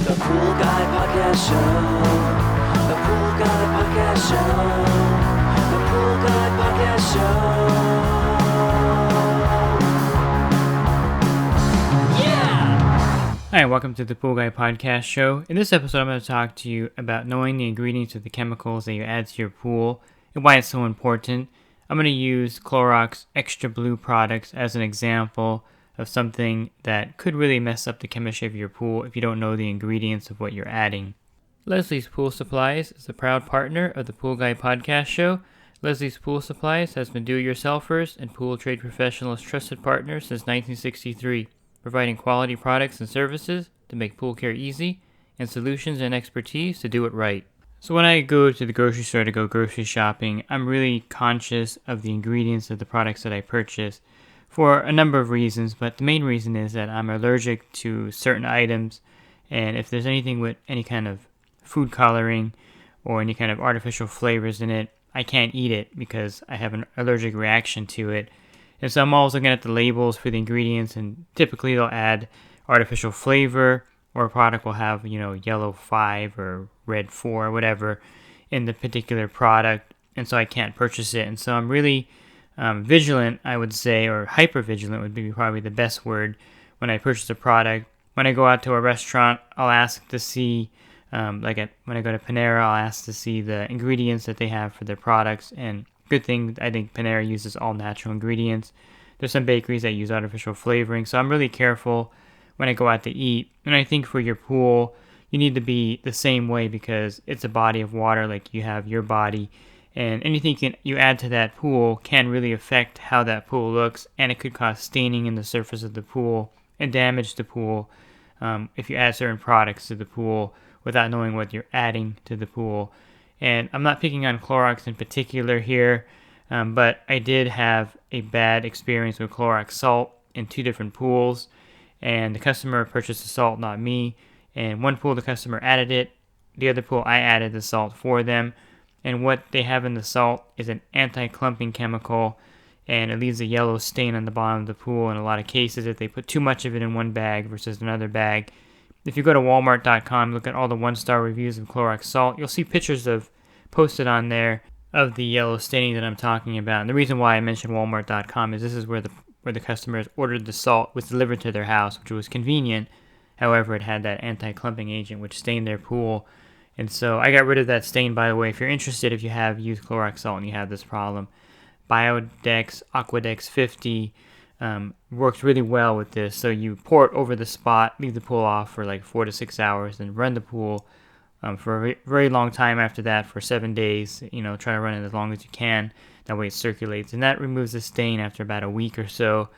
The Pool Guy Podcast Show. The Pool Guy Podcast Show. The Pool Guy Podcast Show. Yeah! Hi, welcome to the Pool Guy Podcast Show. In this episode, I'm going to talk to you about knowing the ingredients of the chemicals that you add to your pool and why it's so important. I'm going to use Clorox Xtra Blue products as an example of something that could really mess up the chemistry of your pool if you don't know the ingredients of what you're adding. Leslie's Pool Supplies is a proud partner of the Pool Guy Podcast Show. Leslie's Pool Supplies has been do-it-yourselfers and pool trade professionals' trusted partner since 1963, providing quality products and services to make pool care easy and solutions and expertise to do it right. So when I go to the grocery store to go grocery shopping, I'm really conscious of the ingredients of the products that I purchase for a number of reasons, but the main reason is that I'm allergic to certain items, and if there's anything with any kind of food coloring or any kind of artificial flavors in it, I can't eat it because I have an allergic reaction to it. And so I'm always looking at the labels for the ingredients, and typically they'll add artificial flavor, or a product will have, yellow 5 or red 4 or whatever in the particular product, and so I can't purchase it. And so I'm really vigilant, I would say, or hyper vigilant would be probably the best word when I purchase a product. When I go out to a restaurant, I'll ask to see, when I go to Panera, I'll ask to see the ingredients that they have for their products. And good thing, I think Panera uses all natural ingredients. There's some bakeries that use artificial flavoring, so I'm really careful when I go out to eat. And I think for your pool, you need to be the same way because it's a body of water like you have your body. And anything you add to that pool can really affect how that pool looks, and it could cause staining in the surface of the pool and damage the pool if you add certain products to the pool without knowing what you're adding to the pool. And I'm not picking on Clorox in particular here, but I did have a bad experience with Clorox salt in 2 different pools, and the customer purchased the salt, not me. And one pool, the customer added it. The other pool, I added the salt for them. And what they have in the salt is an anti-clumping chemical, and it leaves a yellow stain on the bottom of the pool in a lot of cases if they put too much of it in one bag versus another bag. If you go to Walmart.com, look at all the 1-star reviews of Clorox salt, you'll see pictures posted on there of the yellow staining that I'm talking about. And the reason why I mentioned Walmart.com is this is where the customers ordered the salt, was delivered to their house, which was convenient. However, it had that anti-clumping agent which stained their pool. And so I got rid of that stain, by the way. If you're interested, if you have used Clorox salt and you have this problem, Biodex Aquadex 50 works really well with this. So you pour it over the spot, leave the pool off for like 4 to 6 hours, then run the pool for a very long time after that, for 7 days. Try to run it as long as you can. That way it circulates. And that removes the stain after about a week or so.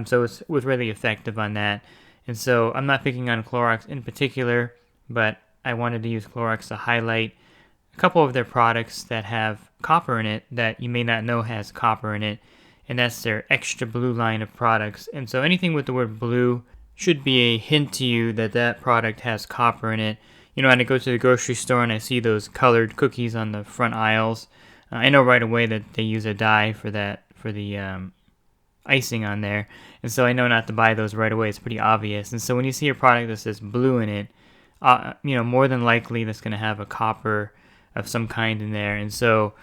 So it was really effective on that. And so I'm not picking on Clorox in particular, but I wanted to use Clorox to highlight a couple of their products that have copper in it that you may not know has copper in it, and that's their Xtra Blue line of products. And so anything with the word blue should be a hint to you that that product has copper in it. When I go to the grocery store and I see those colored cookies on the front aisles, I know right away that they use a dye for the icing on there, and so I know not to buy those right away. It's pretty obvious. And so when you see a product that says blue in it, more than likely that's going to have a copper of some kind in there. And so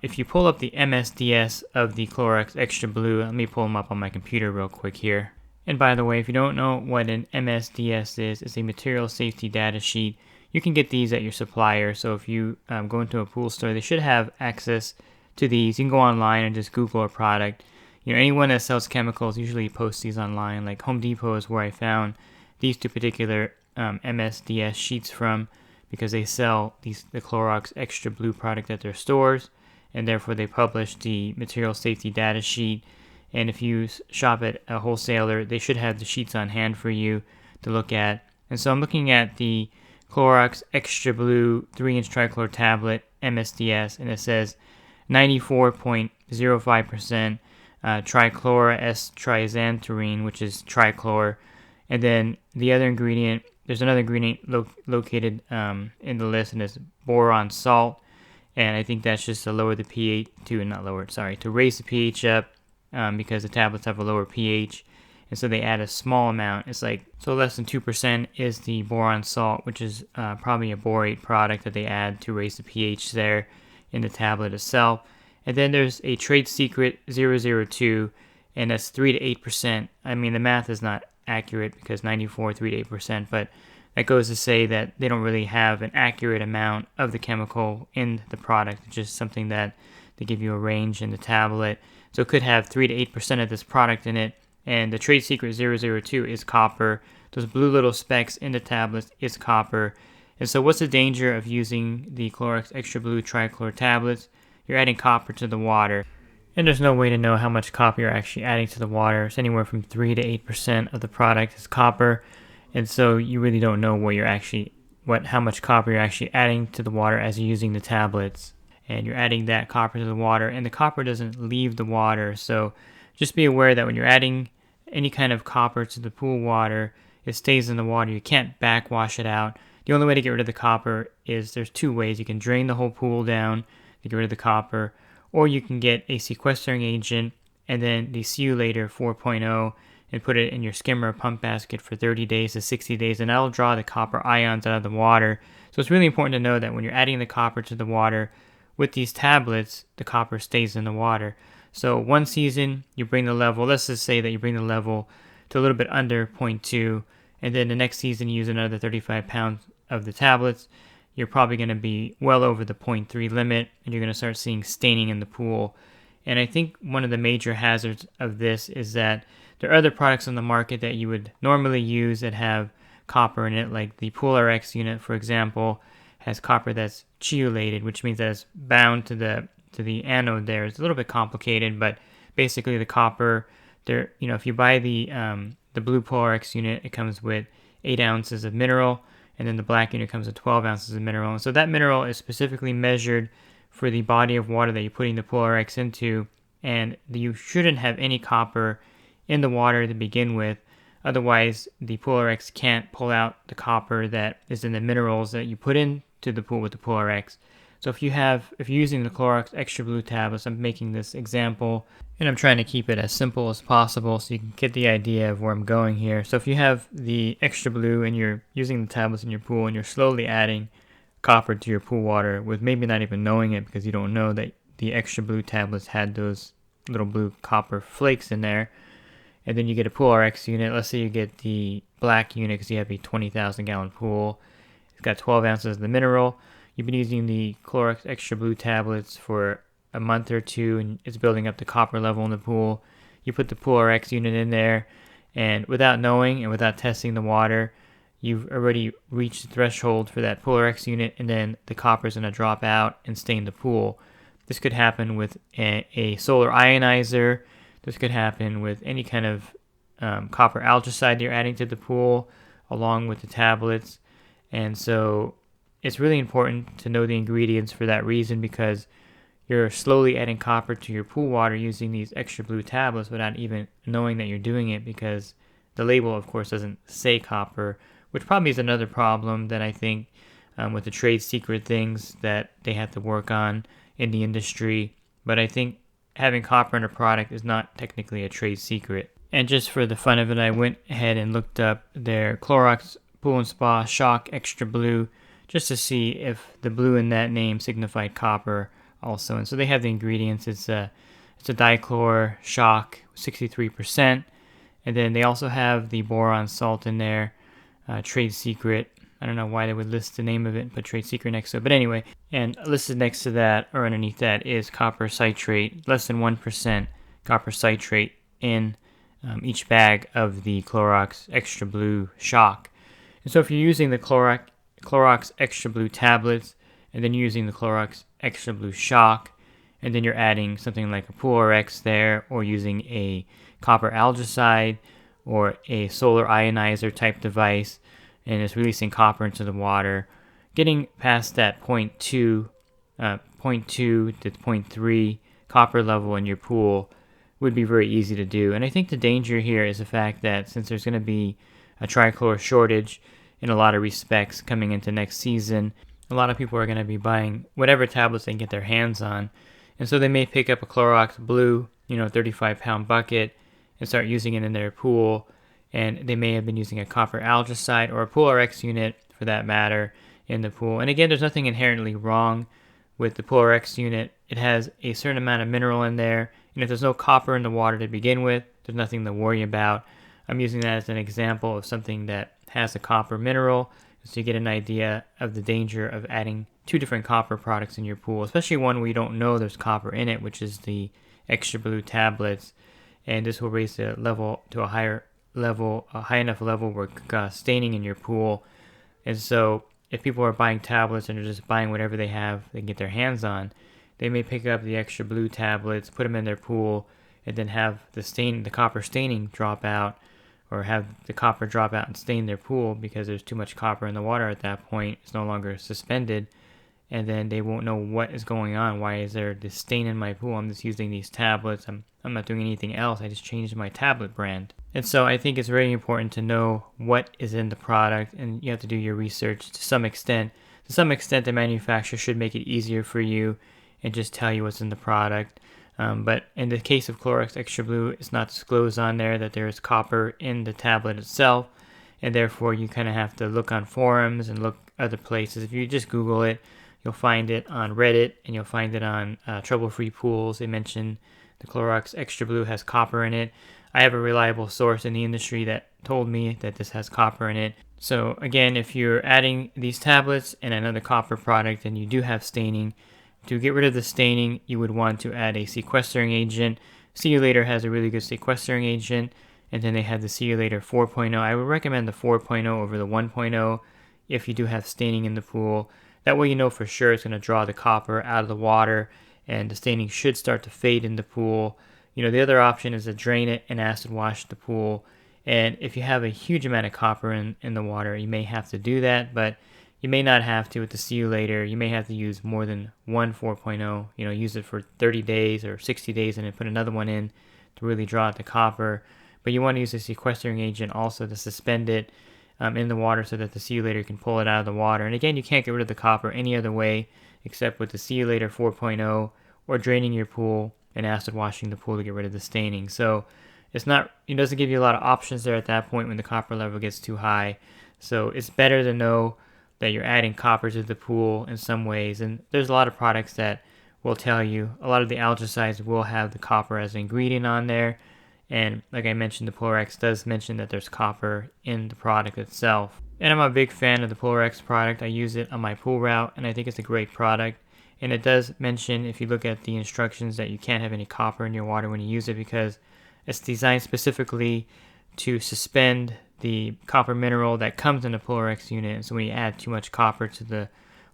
if you pull up the MSDS of the Clorox Xtra Blue, let me pull them up on my computer real quick here. And by the way, if you don't know what an MSDS is, it's a material safety data sheet. You can get these at your supplier. So if you go into a pool store, they should have access to these. You can go online and just Google a product. Anyone that sells chemicals usually posts these online. Like Home Depot is where I found these 2 particular MSDS sheets from, because they sell the Clorox Xtra Blue product at their stores, and therefore they publish the material safety data sheet. And if you shop at a wholesaler, they should have the sheets on hand for you to look at. And so I'm looking at the Clorox Xtra Blue 3-inch trichlor tablet MSDS, and it says 94.05% Trichloro-s-triazinetrione, which is trichlor. And then the other ingredient, there's another ingredient located in the list, and it's boron salt. And I think that's just to lower the pH, to raise the pH up, because the tablets have a lower pH. and so they add a small amount. It's like, so less than 2% is the boron salt, which is probably a borate product that they add to raise the pH there in the tablet itself. And then there's a trade secret 002, and that's 3 to 8%. I mean, the math is not accurate because 94, 3 to 8%, but that goes to say that they don't really have an accurate amount of the chemical in the product. It's just something that they give you a range in the tablet. So it could have 3 to 8% of this product in it. And the trade secret 002 is copper. Those blue little specks in the tablets is copper. And so what's the danger of using the Clorox Xtra Blue trichlor tablets? You're adding copper to the water. And there's no way to know how much copper you're actually adding to the water. It's anywhere from 3 to 8% of the product is copper. And so you really don't know how much copper you're actually adding to the water as you're using the tablets. And you're adding that copper to the water, and the copper doesn't leave the water. So just be aware that when you're adding any kind of copper to the pool water, it stays in the water. You can't backwash it out. The only way to get rid of the copper is there's two ways. You can drain the whole pool down to get rid of the copper, or you can get a sequestering agent and then the See You Later 4.0 and put it in your skimmer or pump basket for 30 days to 60 days, and that'll draw the copper ions out of the water. So it's really important to know that when you're adding the copper to the water, with these tablets, the copper stays in the water. So one season, you bring the level, let's just say that you bring the level to a little bit under 0.2, and then the next season you use another 35 pounds of the tablets, you're probably going to be well over the 0.3 limit, and you're going to start seeing staining in the pool. And I think one of the major hazards of this is that there are other products on the market that you would normally use that have copper in it, like the POOL&SPA unit, for example, has copper that's chelated, which means that it's bound to the anode there. It's a little bit complicated, but basically the copper there, if you buy the blue POOL&SPA unit, it comes with 8 ounces of mineral, and then the black unit comes with 12 ounces of mineral. And so that mineral is specifically measured for the body of water that you're putting the POOL&SPA into, and you shouldn't have any copper in the water to begin with. Otherwise, the POOL&SPA can't pull out the copper that is in the minerals that you put into the pool with the POOL&SPA. So if you're using the Clorox Xtra Blue tablets, I'm making this example, and I'm trying to keep it as simple as possible so you can get the idea of where I'm going here. So if you have the Xtra Blue and you're using the tablets in your pool and you're slowly adding copper to your pool water with maybe not even knowing it because you don't know that the Xtra Blue tablets had those little blue copper flakes in there, and then you get a POOL&SPA unit. Let's say you get the black unit because you have a 20,000 gallon pool. It's got 12 ounces of the mineral. You've been using the Clorox Xtra Blue tablets for a month or two, and it's building up the copper level in the pool. You put the POOL&SPA unit in there, and without knowing and without testing the water, you've already reached the threshold for that POOL&SPA unit, and then the copper is going to drop out and stain the pool. This could happen with a solar ionizer. This could happen with any kind of copper algicide you're adding to the pool along with the tablets. And so it's really important to know the ingredients for that reason, because you're slowly adding copper to your pool water using these Xtra Blue tablets without even knowing that you're doing it, because the label, of course, doesn't say copper, which probably is another problem that I think with the trade secret things that they have to work on in the industry. But I think having copper in a product is not technically a trade secret. And just for the fun of it, I went ahead and looked up their Clorox Pool&SPA Shock Xtra Blue just to see if the blue in that name signified copper also. And so they have the ingredients. It's a dichlor shock, 63%. And then they also have the boron salt in there, trade secret. I don't know why they would list the name of it and put trade secret next to it. But anyway, and listed next to that or underneath that is copper citrate, less than 1% copper citrate in each bag of the Clorox Xtra Blue shock. And so if you're using the Clorox Xtra Blue tablets and then using the Clorox Xtra Blue shock, and then you're adding something like a POOL&SPA there, or using a copper algicide or a solar ionizer type device, and it's releasing copper into the water, getting past that 0.2 to 0.3 copper level in your pool would be very easy to do. And I think the danger here is the fact that since there's going to be a trichlor shortage in a lot of respects coming into next season, a lot of people are going to be buying whatever tablets they can get their hands on. And so they may pick up a Clorox Blue, 35-pound bucket, and start using it in their pool, and they may have been using a copper algicide or a POOL&RX unit for that matter in the pool. And again, there's nothing inherently wrong with the POOL&RX unit. It has a certain amount of mineral in there, and if there's no copper in the water to begin with, there's nothing to worry about. I'm using that as an example of something that has a copper mineral, so you get an idea of the danger of adding two different copper products in your pool, especially one where you don't know there's copper in it, which is the Xtra Blue tablets. And this will raise the level to a higher level, a high enough level where staining in your pool. And so if people are buying tablets and they're just buying whatever they can get their hands on, they may pick up the Xtra Blue tablets, put them in their pool, and then have the copper staining drop out, or have the copper drop out and stain their pool because there's too much copper in the water at that point. It's no longer suspended, and then they won't know what is going on. Why is there this stain in my pool? I'm just using these tablets. I'm not doing anything else. I just changed my tablet brand. And so I think it's very important to know what is in the product, and you have to do your research to some extent. To some extent, the manufacturer should make it easier for you and just tell you what's in the product. But in the case of Clorox Xtra Blue, it's not disclosed on there that there is copper in the tablet itself, and therefore you kind of have to look on forums and look other places. If you just Google it, you'll find it on Reddit, and you'll find it on Trouble-Free Pools. They mention the Clorox Xtra Blue has copper in it. I have a reliable source in the industry that told me that this has copper in it. So again, if you're adding these tablets and another copper product and you do have staining, to get rid of the staining, you would want to add a sequestering agent. See You Later has a really good sequestering agent, and then they have the See You Later 4.0. I would recommend the 4.0 over the 1.0 if you do have staining in the pool. That way you know for sure it's going to draw the copper out of the water, and the staining should start to fade in the pool. You know, the other option is to drain it and acid wash the pool. And if you have a huge amount of copper in the water, you may have to do that, but you may not have to with the See You Later. You may have to use more than one 4.0. You know, use it for 30 days or 60 days and then put another one in to really draw out the copper. But you want to use a sequestering agent also to suspend it in the water so that the See You Later can pull it out of the water. And again, you can't get rid of the copper any other way except with the See You Later 4.0 or draining your pool and acid washing the pool to get rid of the staining. So it doesn't give you a lot of options there at that point when the copper level gets too high. So it's better to know that you're adding copper to the pool in some ways. And there's a lot of products that will tell you. A lot of the algicides will have the copper as an ingredient on there. And like I mentioned, the POOL&RX does mention that there's copper in the product itself. And I'm a big fan of the POOL&RX product. I use it on my pool route, and I think it's a great product. And it does mention, if you look at the instructions, that you can't have any copper in your water when you use it because it's designed specifically to suspend the copper mineral that comes in the POOL&RX unit. And so when you add too much copper to the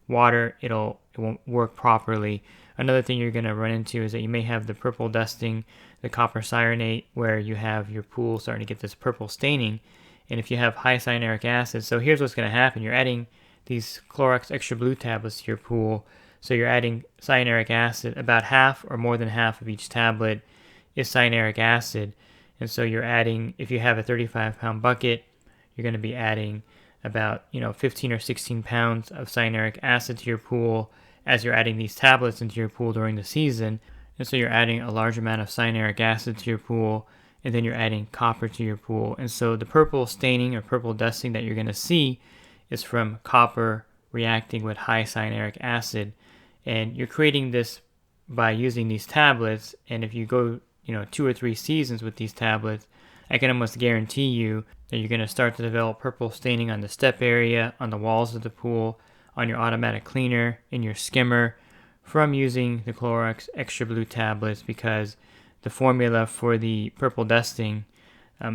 water, it won't work properly. Another thing you're going to run into is that you may have the purple dusting, the copper cyanate, where you have your pool starting to get this purple staining. And if you have high cyanuric acid, so here's what's going to happen. You're adding these Clorox Xtra Blue tablets to your pool. So you're adding cyanuric acid. About half or more than half of each tablet is cyanuric acid. And so you're adding, if you have a 35-pound bucket, you're going to be adding about 15 or 16 pounds of cyanuric acid to your pool as you're adding these tablets into your pool during the season. And so you're adding a large amount of cyanuric acid to your pool, and then you're adding copper to your pool. And so the purple staining or purple dusting that you're going to see is from copper reacting with high cyanuric acid. And you're creating this by using these tablets. And if you go 2 or 3 seasons with these tablets, I can almost guarantee you that you're going to start to develop purple staining on the step area, on the walls of the pool, on your automatic cleaner, in your skimmer, from using the Clorox Xtra Blue tablets, because the formula for the purple dusting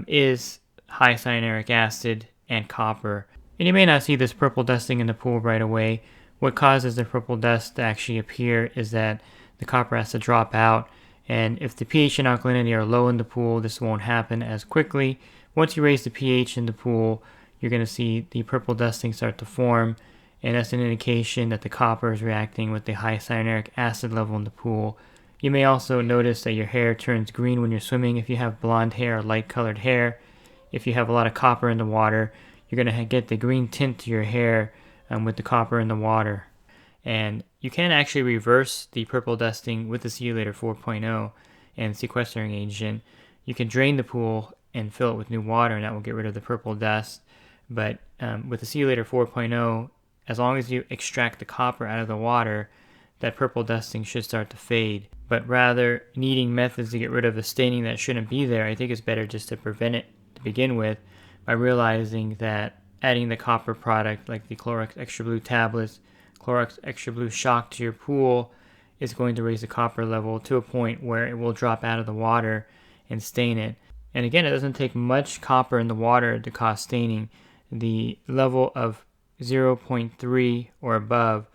is high cyanuric acid and copper. And you may not see this purple dusting in the pool right away. What causes the purple dust to actually appear is that the copper has to drop out. And if the pH and alkalinity are low in the pool, this won't happen as quickly. Once you raise the pH in the pool, you're going to see the purple dusting start to form, and that's an indication that the copper is reacting with the high cyanuric acid level in the pool. You may also notice that your hair turns green when you're swimming if you have blonde hair or light colored hair. If you have a lot of copper in the water, you're going to get the green tint to your hair with the copper in the water. And you can actually reverse the purple dusting with the See You Later 4.0 and sequestering agent. You can drain the pool and fill it with new water, and that will get rid of the purple dust. But with the Sealator 4.0, as long as you extract the copper out of the water, that purple dusting should start to fade. But rather needing methods to get rid of the staining that shouldn't be there, I think it's better just to prevent it to begin with by realizing that adding the copper product like the Clorox Xtra Blue tablets, Clorox Xtra Blue shock to your pool is going to raise the copper level to a point where it will drop out of the water and stain it. And again, it doesn't take much copper in the water to cause staining. The level of 0.3 or above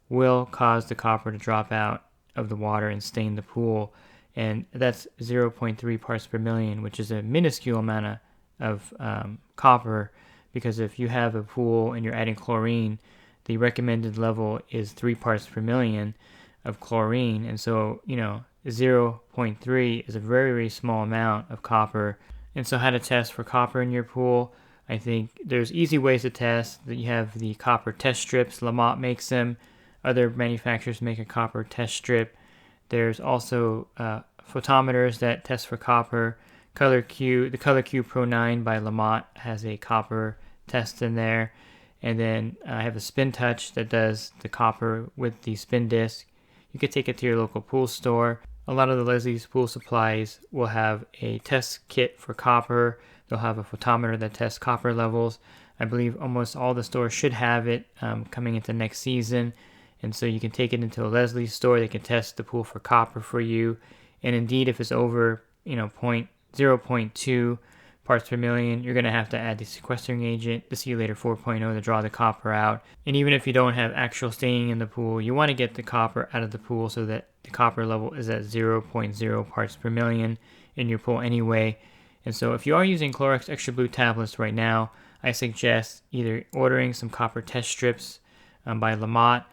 will cause the copper to drop out of the water and stain the pool. And that's 0.3 parts per million, which is a minuscule amount of copper, because if you have a pool and you're adding chlorine, the recommended level is 3 parts per million of chlorine. And so, 0.3 is a very, very small amount of copper. And so how to test for copper in your pool? I think there's easy ways to test. You have the copper test strips. Lamont makes them. Other manufacturers make a copper test strip. There's also photometers that test for copper. The Color Q Pro 9 by Lamont has a copper test in there. And then I have a Spin Touch that does the copper with the spin disc. You could take it to your local pool store. A lot of the Leslie's pool supplies will have a test kit for copper. They'll have a photometer that tests copper levels. I believe almost all the stores should have it coming into next season. And so you can take it into a Leslie's store. They can test the pool for copper for you. And indeed, if it's over 0.2 parts per million, you're going to have to add the sequestering agent, the Sealator 4.0, to draw the copper out. And even if you don't have actual staining in the pool, you want to get the copper out of the pool so that the copper level is at 0.0 parts per million in your pool anyway. And so if you are using Clorox Xtra Blue tablets right now, I suggest either ordering some copper test strips by Lamont,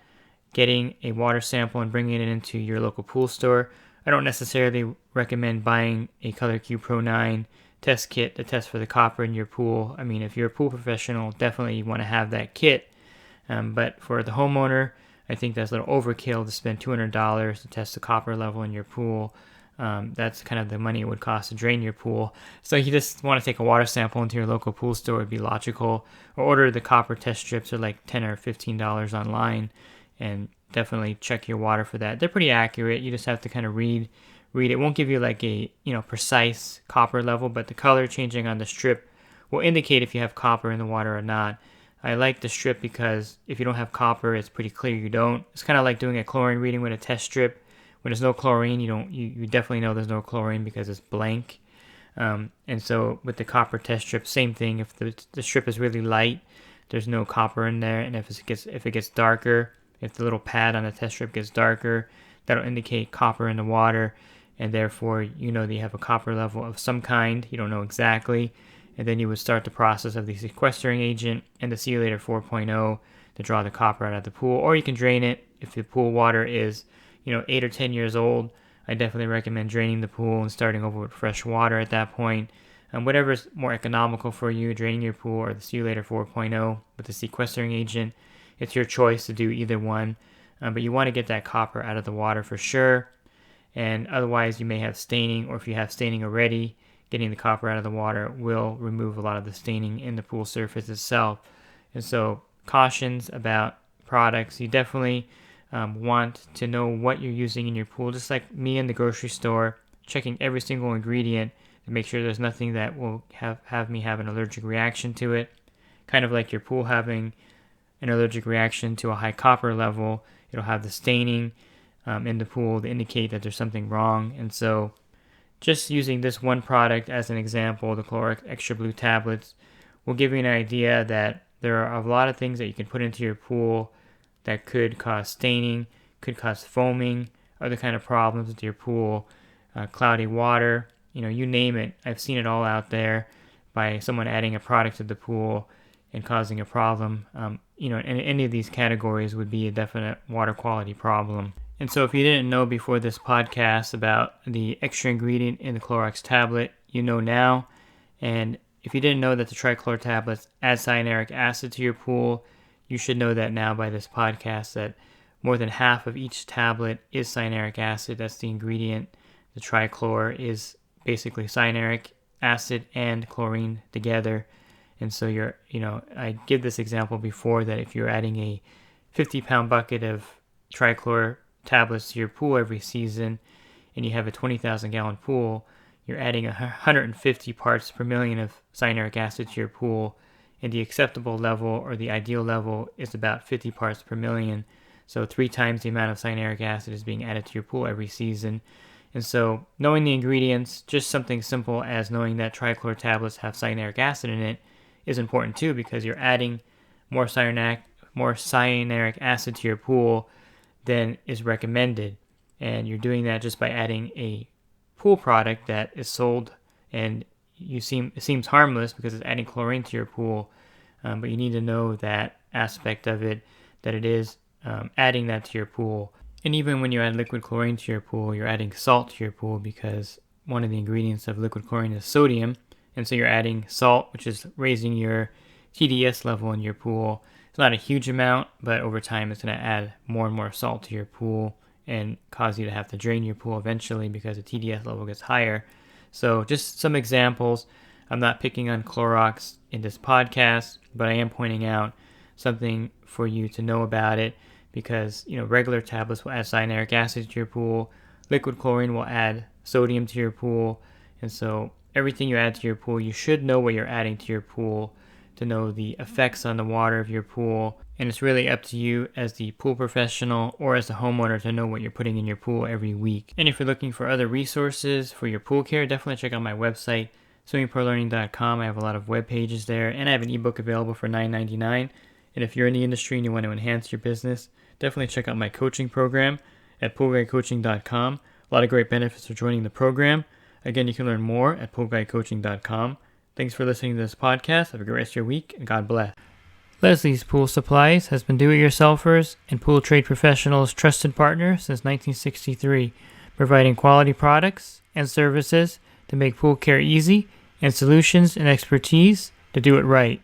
getting a water sample and bringing it into your local pool store. I don't necessarily recommend buying a Color Q Pro 9 test kit to test for the copper in your pool. I mean, if you're a pool professional, definitely you want to have that kit. But for the homeowner, I think that's a little overkill to spend $200 to test the copper level in your pool. That's kind of the money it would cost to drain your pool. So if you just want to take a water sample into your local pool store, it'd be logical. Or order the copper test strips. They're like $10 or $15 online. And definitely check your water for that. They're pretty accurate. You just have to kind of read. It won't give you like a precise copper level, but the color changing on the strip will indicate if you have copper in the water or not. I like the strip because if you don't have copper, it's pretty clear you don't. It's kind of like doing a chlorine reading with a test strip. When there's no chlorine, you definitely know there's no chlorine because it's blank. And so with the copper test strip, same thing. If the strip is really light, there's no copper in there, and if it gets darker, if the little pad on the test strip gets darker, that'll indicate copper in the water, and therefore that you have a copper level of some kind. You don't know exactly, and then you would start the process of the sequestering agent and the Sealator 4.0 to draw the copper out of the pool, or you can drain it. If the pool water is 8 or 10 years old, I definitely recommend draining the pool and starting over with fresh water at that point. Whatever's more economical for you, draining your pool or the Sealator 4.0 with the sequestering agent, it's your choice to do either one. But you want to get that copper out of the water for sure. And otherwise, you may have staining, or if you have staining already, getting the copper out of the water will remove a lot of the staining in the pool surface itself. And so, cautions about products. You definitely want to know what you're using in your pool, just like me in the grocery store, checking every single ingredient to make sure there's nothing that will have me have an allergic reaction to it. Kind of like your pool having an allergic reaction to a high copper level, it'll have the staining in the pool to indicate that there's something wrong. And so just using this one product as an example, the Clorox Xtra Blue tablets, will give you an idea that there are a lot of things that you can put into your pool that could cause staining, could cause foaming, other kind of problems with your pool, cloudy water, you name it. I've seen it all out there by someone adding a product to the pool and causing a problem. And any of these categories would be a definite water quality problem. And so if you didn't know before this podcast about the extra ingredient in the Clorox tablet, you know now. And if you didn't know that the trichlor tablets add cyanuric acid to your pool, you should know that now by this podcast, that more than half of each tablet is cyanuric acid. That's the ingredient. The trichlor is basically cyanuric acid and chlorine together. And so I give this example before that if you're adding a 50-pound bucket of trichlor tablets to your pool every season and you have a 20,000-gallon pool, you're adding 150 parts per million of cyanuric acid to your pool, and the acceptable level or the ideal level is about 50 parts per million. So 3 times the amount of cyanuric acid is being added to your pool every season. And so knowing the ingredients, just something simple as knowing that trichlor tablets have cyanuric acid in it is important too, because you're adding more cyanuric acid to your pool than is recommended. And you're doing that just by adding a pool product that is sold, and it seems harmless because it's adding chlorine to your pool, but you need to know that aspect of it, that it is adding that to your pool. And even when you add liquid chlorine to your pool, you're adding salt to your pool because one of the ingredients of liquid chlorine is sodium, and so you're adding salt, which is raising your TDS level in your pool. It's not a huge amount, but over time it's going to add more and more salt to your pool and cause you to have to drain your pool eventually because the TDS level gets higher. So just some examples. I'm not picking on Clorox in this podcast, but I am pointing out something for you to know about it because, regular tablets will add cyanuric acid to your pool. Liquid chlorine will add sodium to your pool. And so everything you add to your pool, you should know what you're adding to your pool to know the effects on the water of your pool. And it's really up to you as the pool professional or as the homeowner to know what you're putting in your pool every week. And if you're looking for other resources for your pool care, definitely check out my website, swimmingprolearning.com. I have a lot of web pages there, and I have an ebook available for $9.99. And if you're in the industry and you want to enhance your business, definitely check out my coaching program at poolguidecoaching.com. A lot of great benefits for joining the program. Again, you can learn more at poolguidecoaching.com. Thanks for listening to this podcast. Have a great rest of your week, and God bless. Leslie's Pool Supplies has been do-it-yourselfers and pool trade professionals' trusted partner since 1963, providing quality products and services to make pool care easy and solutions and expertise to do it right.